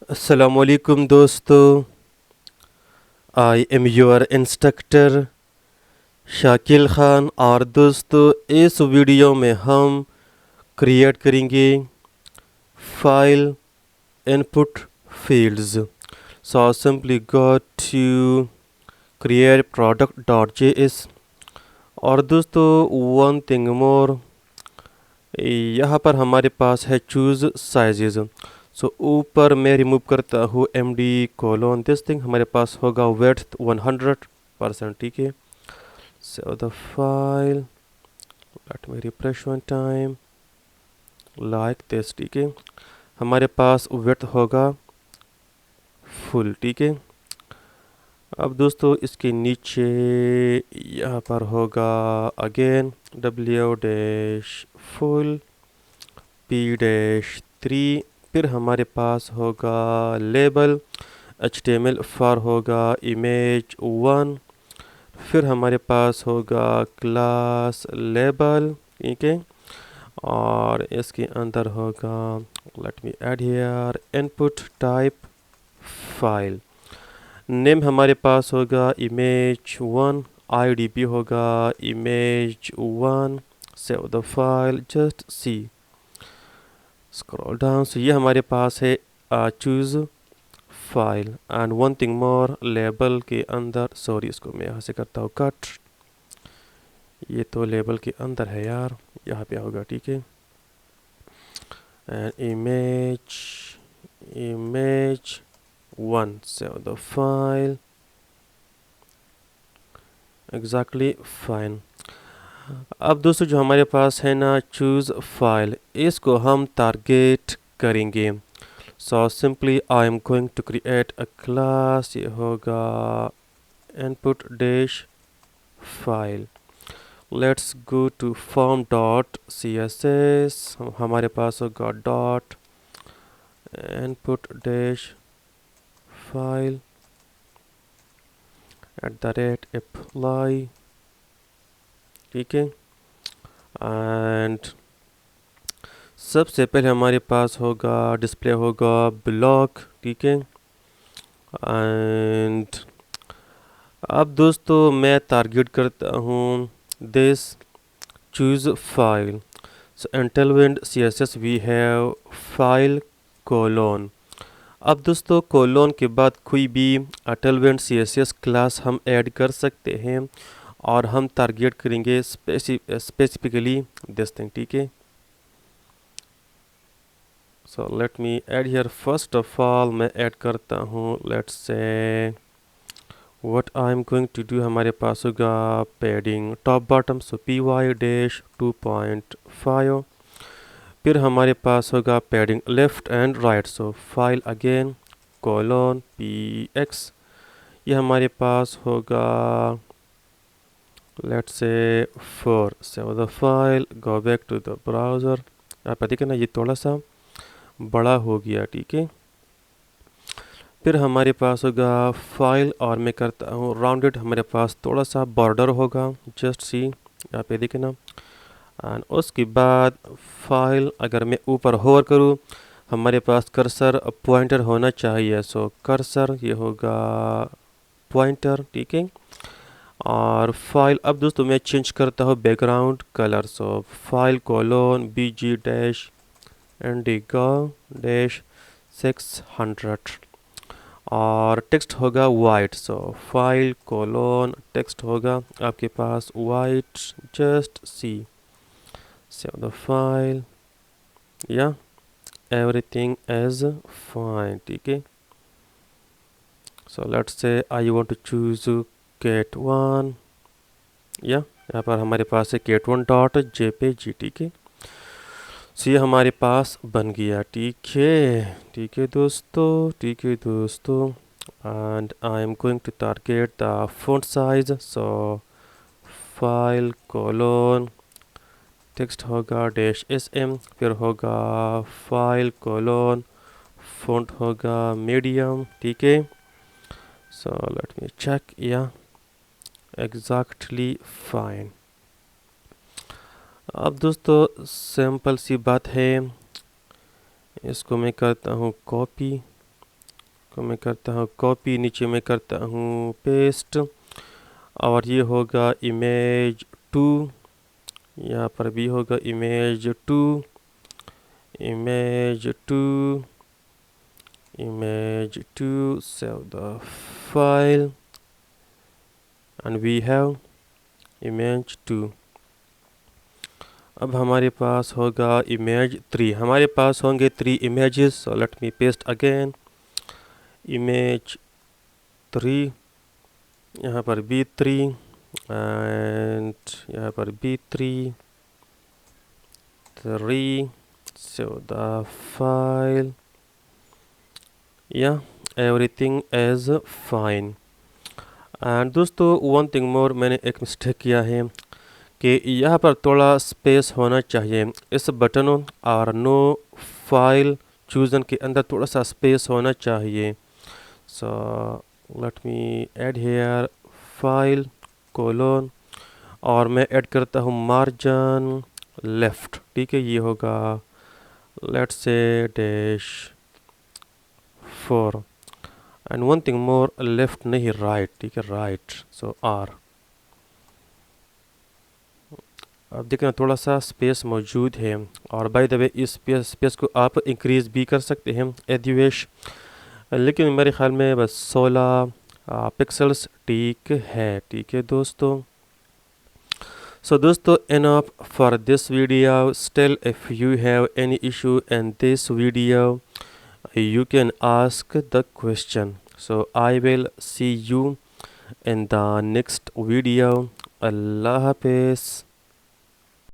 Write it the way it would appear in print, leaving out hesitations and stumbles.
अस्सलामुअलैकुम दोस्तों, I am your instructor Shakil Khan. और दोस्तों, इस वीडियो में हम क्रिएट करेंगे file input fields. So simply go to create product.js। और दोस्तों, वन थिंग मोर, यहाँ पर हमारे पास है चूज़ साइजेस। सो ऊपर मैं रिमूव करता हूँ MD: दिस थिंग। हमारे पास होगा विड्थ 100%। ठीक है, so the file, let me refresh one time like this। ठीक है, हमारे पास विड्थ होगा फुल। ठीक है, अब दोस्तों इसके नीचे यहाँ पर होगा अगेन W-full P-3। फिर हमारे पास होगा लेबल HTML4 होगा image1। फिर हमारे पास होगा क्लास लेबल। ठीक है, और इसके अंदर होगा let me add here input type file. Name हमारे पास होगा image1। IDP होगा image1। Save the file, just see, scroll down. So ये हमारे पास है choose file. And one thing more, label के अंदर, सॉरी इसको मैं यहाँ से करता हूँ कट, ये तो लेबल के अंदर है यार, यहाँ पे होगा। ठीक है, and image1, save the file, exactly fine. अब दोस्तों जो हमारे पास है ना चूज़ फाइल, इसको हम टारगेट करेंगे। So simply I am going to create a class, ये होगा input dash file. Let's go to form.css। हमारे पास होगा dot input dash file @apply। ठीक है, एंड सबसे पहले हमारे पास होगा डिस्प्ले होगा ब्लॉक। ठीक है, एंड अब दोस्तों मैं टारगेट करता हूँ this choose file. So in Tailwind CSS we have file colon. अब दोस्तों कोलोन के बाद कोई भी Tailwind CSS क्लास हम ऐड कर सकते हैं, और हम टारगेट करेंगे स्पेसिफिकली दिस थिंग। ठीक है, so let me add here. First of all मैं ऐड करता हूँ, let's say what I am going to do. हमारे पास होगा पैडिंग टॉप बॉटम, सो PY-2.5। फिर हमारे पास होगा padding left and right, so file again colon PX। ये हमारे पास होगा let's say 4। Save the file, go back to the browser. आप देखिए ना, ये थोड़ा सा बड़ा हो गया। ठीक है, फिर हमारे पास होगा फाइल, और मैं करता हूँ राउंडेड। हमारे पास थोड़ा सा बॉर्डर होगा, जस्ट सी, यहाँ पे देखें ना। एंड उसके बाद फाइल, अगर मैं ऊपर होवर करूँ, हमारे पास कर्सर पॉइंटर होना चाहिए। सो कर्सर ये होगा पॉइंटर। ठीक है, और फाइल, अब दोस्तों मैं चेंज करता हूँ background colour. So file colon BG-indigo-600, और टेक्स्ट होगा white. So file colon text होगा आपके पास white, just see, save the file, या एवरीथिंग इज फाइन। ठीक है, so let's say I want to choose cat1, या यहाँ पर हमारे पास है cat1.jpg। ठीक है, सो ये हमारे पास बन गया। ठीक है, ठीक है दोस्तों, ठीक है दोस्तों, and I am going to target the font size. So file colon text होगा -sm, फिर होगा फाइल कोलोन फॉन्ट होगा मीडियम। ठीक है, so let me check, yeah exactly fine. अब दोस्तों सिंपल सी बात है, इसको मैं करता हूँ कॉपी। इसको मैं करता हूँ कॉपी, नीचे मैं करता हूँ पेस्ट, और ये होगा इमेज 2, यहाँ पर भी होगा image 2, image 2, image 2, save the file, and we have image 2. अब हमारे पास होगा इमेज 3, हमारे पास होंगे 3 images, so let me paste again, image 3, यहाँ पर भी 3 and यहाँ पर भी 3, save the file. Yeah, everything is fine. And दोस्तों वन थिंग मोर, मैंने एक मिस्टेक किया है कि यहाँ पर थोड़ा स्पेस होना चाहिए इस बटनों और नो फाइल चूजन के अंदर, थोड़ा सा स्पेस होना चाहिए. So let me add here file colon, और मैं ऐड करता हूँ मार्जिन लेफ्ट. ठीक है, ये होगा let's say -4. And one thing more, left नहीं राइट. ठीक है, राइट. So are. अब देखना थोड़ा सा स्पेस मौजूद है, और बाय द वे इस स्पेस को आप इंक्रीज़ भी कर सकते हैं एदिवेश, लेकिन मेरे ख्याल में बस 16 पिक्सल्स ठीक है. ठीक है दोस्तों. So दोस्तों, enough for this video. Still, if you have any issue in this video, you can ask the question. So I will see you in the next video. Allah Hafiz.